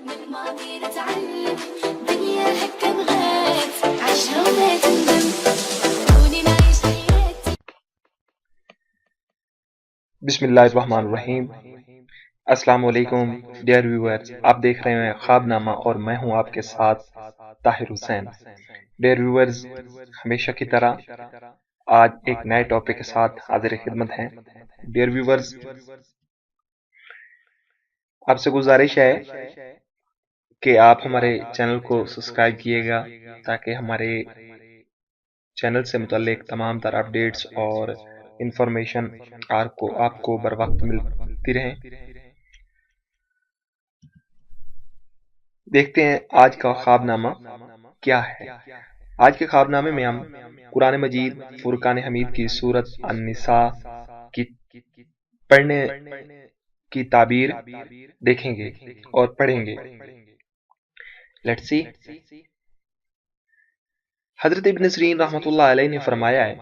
من ماضي نتعلم دنيا هكا بغات عيشها وما تندم خلوني نعيش حياتي. بسم اللہ الرحمن الرحیم۔ السلام علیکم ڈیئر ویورز، آپ دیکھ رہے ہیں خواب نامہ اور میں ہوں آپ کے ساتھ طاہر حسین۔ ڈیئر ویورز، ہمیشہ کی طرح آج ایک نئے ٹاپک کے ساتھ حاضر خدمت ہیں۔ ڈیئر ویورز، آپ سے گزارش ہے کہ آپ ہمارے چینل کو سبسکرائب کیے گا تاکہ ہمارے چینل سے متعلق تمام تر اپڈیٹس اور انفارمیشن آپ کو بر وقت ملتی رہیں۔ دیکھتے ہیں آج کا خواب نامہ کیا ہے۔ آج کے خواب نامے میں ہم قرآن مجید فرقان حمید کی سورت النساء کی پڑھنے کی تعبیر دیکھیں گے اور پڑھیں گے۔ Let's see. حضرت ابن سیرین رحمۃ اللہ علیہ نے فرمایا ہے،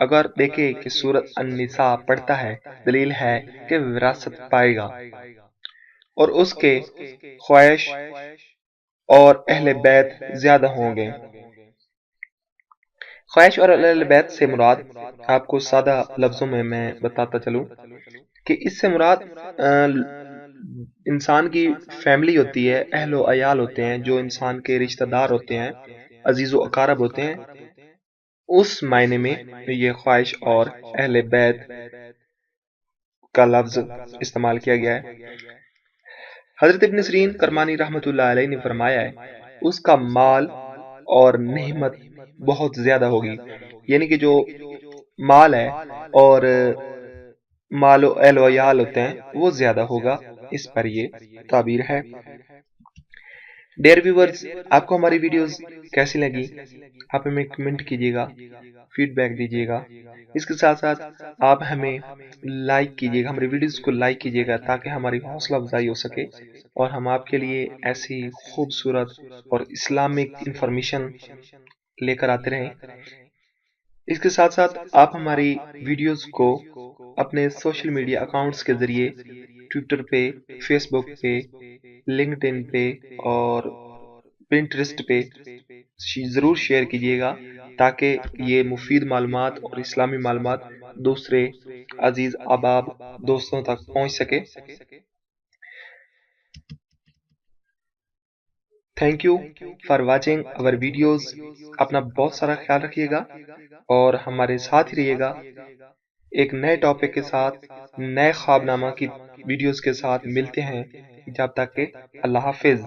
اگر دیکھے کہ سورت النساء پڑھتا ہے دلیل ہے کہ وراثت پائے گا اور اس کے خواہش اور اہل بیت زیادہ ہوں گے۔ خواہش اور اہل بیت سے مراد آپ کو سادہ لفظوں میں بتاتا چلوں کہ اس سے مراد انسان کی فیملی ہوتی ہے، اہل و عیال ہوتے ہیں، جو انسان کے رشتہ دار ہوتے ہیں، عزیز و اقارب ہوتے ہیں، اس معنی میں یہ خواہش اور اہل بیت کا لفظ استعمال کیا گیا ہے۔ حضرت ابن سیرین کرمانی رحمۃ اللہ علیہ نے فرمایا ہے، اس کا مال اور نعمت بہت زیادہ ہوگی، یعنی کہ جو مال ہے اور مال و اہل و عیال ہوتے ہیں وہ زیادہ ہوگا، اس پر یہ تعبیر ہے۔ ڈیئر ویورز، آپ کو ہماری ویڈیوز کیسی لگی؟ آپ ہمیں کمنٹ کیجیے گا، فیڈ بیک دیجیے گا۔ اس کے ساتھ ساتھ آپ ہمیں لائک کیجیے گا، ہماری ویڈیوز کو لائک کیجیے گا تاکہ ہماری حوصلہ افزائی ہو سکے اور ہم آپ کے لیے ایسی خوبصورت اور اسلامک انفارمیشن لے کر آتے رہیں۔ اس کے ساتھ ساتھ آپ ہماری ویڈیوز کو اپنے سوشل میڈیا اکاؤنٹس کے ذریعے ٹویٹر پہ، فیس بک پہ، لنکڈ ان پہ اور پنٹرسٹ پہ ضرور شیئر کیجیے گا تاکہ یہ مفید معلومات اور اسلامی معلومات دوسرے عزیز احباب دوستوں تک پہنچ سکے۔ Thank you for watching our videos. اپنا بہت سارا خیال رکھیے گا اور ہمارے ساتھ ہی رہیے گا۔ ایک نئے ٹاپک کے ساتھ، نئے خواب نامہ کی ویڈیوز کے ساتھ ملتے ہیں۔ جب تک کہ اللہ حافظ۔